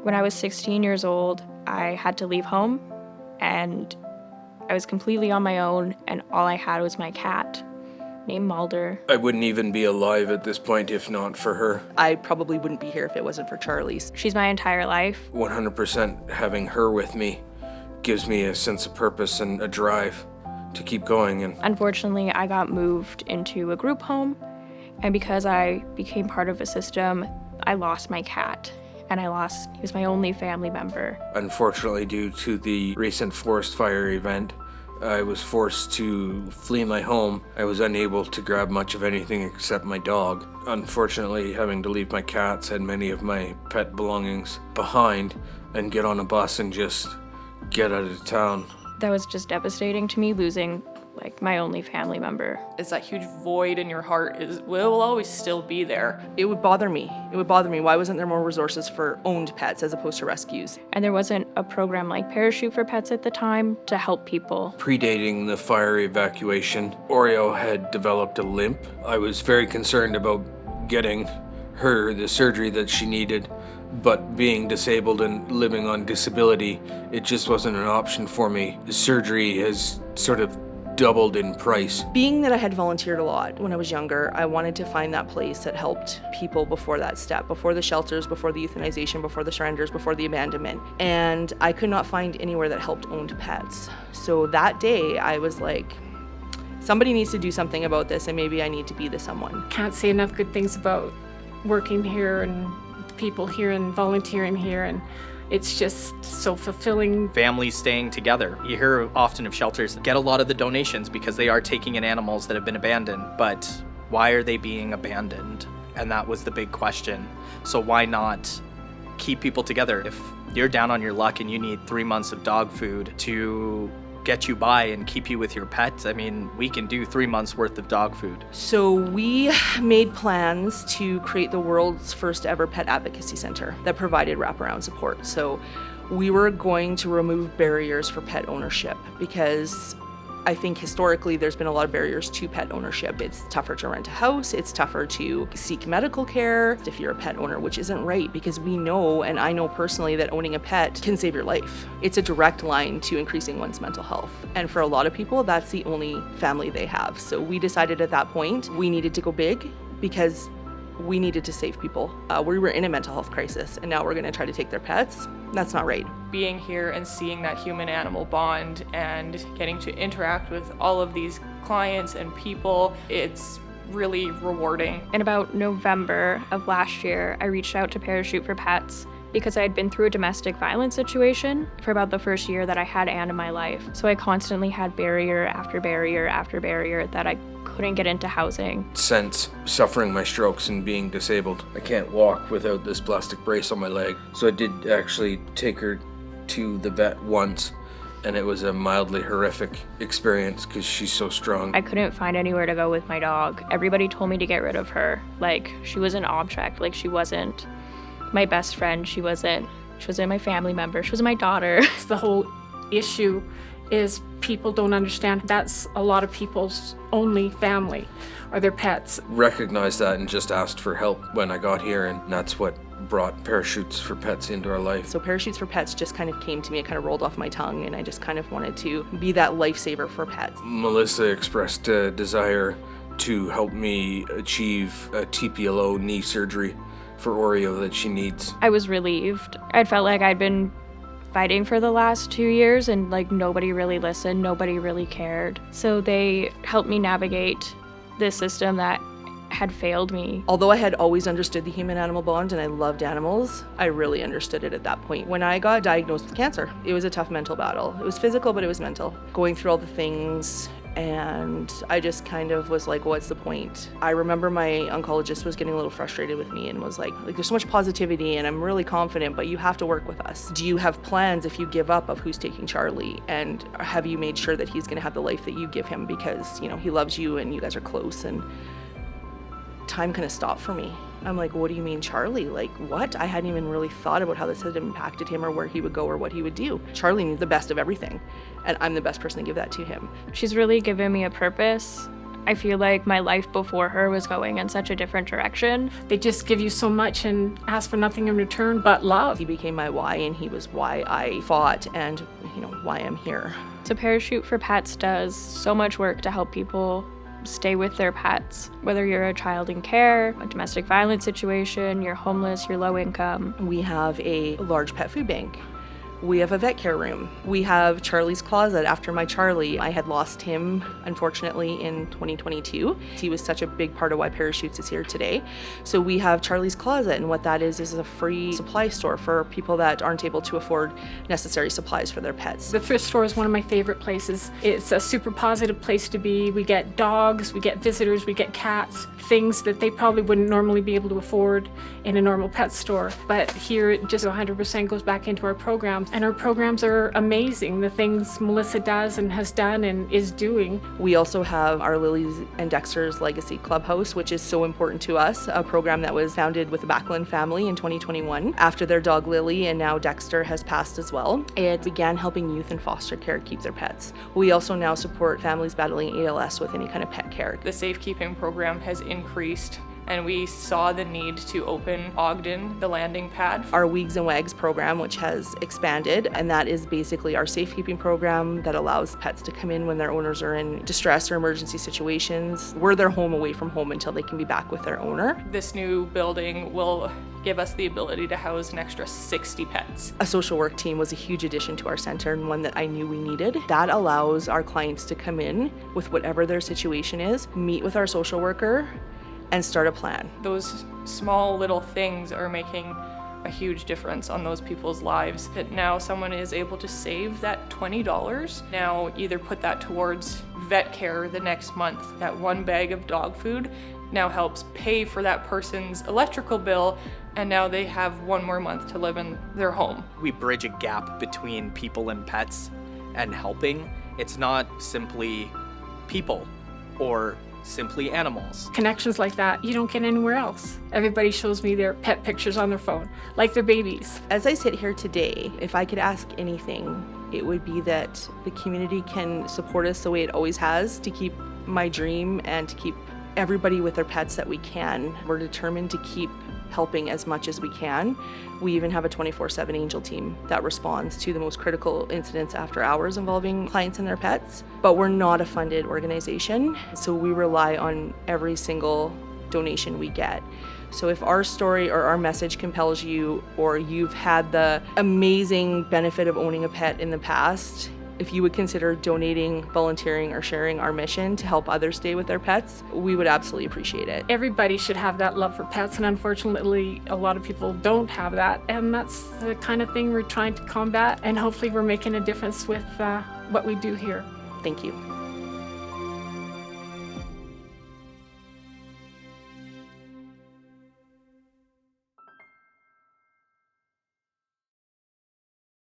When I was 16 years old, I had to leave home, and I was completely on my own, and all I had was my cat, named Mulder. I wouldn't even be alive at this point if not for her. I probably wouldn't be here if it wasn't for Charlie's. She's my entire life. 100% having her with me gives me a sense of purpose and a drive to keep going. And Unfortunately, I got moved into a group home, and because I became part of a system, I lost my cat. And he was my only family member. unfortunately, due to the recent forest fire event, I was forced to flee my home. I was unable to grab much of anything except my dog. Unfortunately, having to leave my cats and many of my pet belongings behind and get on a bus and just get out of town. That was just devastating to me, losing my only family member. It's that huge void in your heart will always still be there. It would bother me. Why wasn't there more resources for owned pets as opposed to rescues? And there wasn't a program like Parachute for Pets at the time to help people. Predating the fire evacuation, Oreo had developed a limp. I was very concerned about getting her the surgery that she needed, but being disabled and living on disability, it just wasn't an option for me. The surgery has sort of doubled in price. Being that I had volunteered a lot when I was younger, I wanted to find that place that helped people before that step, before the shelters, before the euthanization, before the surrenders, before the abandonment. And I could not find anywhere that helped owned pets. So that day I was like, somebody needs to do something about this, and maybe I need to be the someone. Can't say enough good things about working here and the people here and volunteering here, and it's just so fulfilling. Families staying together. You hear often of shelters get a lot of the donations because they are taking in animals that have been abandoned, but why are they being abandoned? And that was the big question. So why not keep people together? If you're down on your luck and you need 3 months of dog food to get you by and keep you with your pets, I mean, we can do 3 months worth of dog food. So we made plans to create the world's first ever pet advocacy center that provided wraparound support. So we were going to remove barriers for pet ownership because I think historically there's been a lot of barriers to pet ownership. It's tougher to rent a house, it's tougher to seek medical care if you're a pet owner, which isn't right because we know, and I know personally, that owning a pet can save your life. It's a direct line to increasing one's mental health. And for a lot of people, that's the only family they have. So we decided at that point we needed to go big because we needed to save people. We were in a mental health crisis, and now we're gonna try to take their pets. That's not right. Being here and seeing that human-animal bond and getting to interact with all of these clients and people, it's really rewarding. In about November of last year, I reached out to Parachute for Pets because I had been through a domestic violence situation for about the first year that I had Anne in my life. So I constantly had barrier after barrier after barrier that I couldn't get into housing. Since suffering my strokes and being disabled, I can't walk without this plastic brace on my leg. So I did actually take her to the vet once, and it was a mildly horrific experience because she's so strong. I couldn't find anywhere to go with my dog. Everybody told me to get rid of her. She was an object. She wasn't my best friend. She wasn't my family member. She was my daughter. The whole issue is people don't understand that's a lot of people's only family or their pets. Recognized that and just asked for help when I got here, and that's what brought Parachutes for Pets into our life. So Parachutes for Pets just kind of came to me, it kind of rolled off my tongue, and I just kind of wanted to be that lifesaver for pets. Melissa expressed a desire to help me achieve a TPLO knee surgery for Oreo that she needs. I was relieved. I felt like I'd been fighting for the last 2 years and nobody really listened, nobody really cared. So they helped me navigate this system that had failed me. Although I had always understood the human-animal bond and I loved animals, I really understood it at that point. When I got diagnosed with cancer, it was a tough mental battle. It was physical, but it was mental. Going through all the things, and I just kind of was like, what's the point? I remember my oncologist was getting a little frustrated with me and was like, there's so much positivity and I'm really confident, but you have to work with us. Do you have plans if you give up of who's taking Charlie? And have you made sure that he's gonna have the life that you give him because, he loves you and you guys are close? And time kind of stopped for me. I'm like, what do you mean Charlie? What? I hadn't even really thought about how this had impacted him or where he would go or what he would do. Charlie needs the best of everything, and I'm the best person to give that to him. She's really given me a purpose I feel like my life before her was going in such a different direction. They just give you so much and ask for nothing in return but love. He became my why, and he was why I fought and, why I'm here. So Parachute for Pets does so much work to help people stay with their pets. Whether you're a child in care, a domestic violence situation, you're homeless, you're low income. We have a large pet food bank. We have a vet care room. We have Charlie's Closet after my Charlie. I had lost him, unfortunately, in 2022. He was such a big part of why Parachutes is here today. So we have Charlie's Closet, and what that is a free supply store for people that aren't able to afford necessary supplies for their pets. The thrift store is one of my favorite places. It's a super positive place to be. We get dogs, we get visitors, we get cats, things that they probably wouldn't normally be able to afford in a normal pet store. But here it just 100% goes back into our programs. And our programs are amazing, the things Melissa does and has done and is doing. We also have our Lily's and Dexter's Legacy Clubhouse, which is so important to us, a program that was founded with the Backlund family in 2021 after their dog Lily, and now Dexter has passed as well. It began helping youth in foster care keep their pets. We also now support families battling ALS with any kind of pet care. The safekeeping program has increased, and we saw the need to open Ogden, the landing pad. Our Weegs and Wags program, which has expanded, and that is basically our safekeeping program that allows pets to come in when their owners are in distress or emergency situations. We're their home away from home until they can be back with their owner. This new building will give us the ability to house an extra 60 pets. A social work team was a huge addition to our center, and one that I knew we needed. That allows our clients to come in with whatever their situation is, meet with our social worker, and start a plan. Those small little things are making a huge difference on those people's lives. That now someone is able to save that $20. Now either put that towards vet care the next month. That one bag of dog food now helps pay for that person's electrical bill, and now they have one more month to live in their home. We bridge a gap between people and pets and helping. It's not simply people or simply animals. Connections like that you don't get anywhere else. Everybody shows me their pet pictures on their phone, like their babies. As I sit here today, if I could ask anything, it would be that the community can support us the way it always has to keep my dream and to keep everybody with their pets that we can. We're determined to keep helping as much as we can. We even have a 24/7 Angel team that responds to the most critical incidents after hours involving clients and their pets. But we're not a funded organization, so we rely on every single donation we get. So if our story or our message compels you, or you've had the amazing benefit of owning a pet in the past, if you would consider donating, volunteering, or sharing our mission to help others stay with their pets, we would absolutely appreciate it. Everybody should have that love for pets, and unfortunately a lot of people don't have that, and that's the kind of thing we're trying to combat, and hopefully we're making a difference with what we do here. Thank you.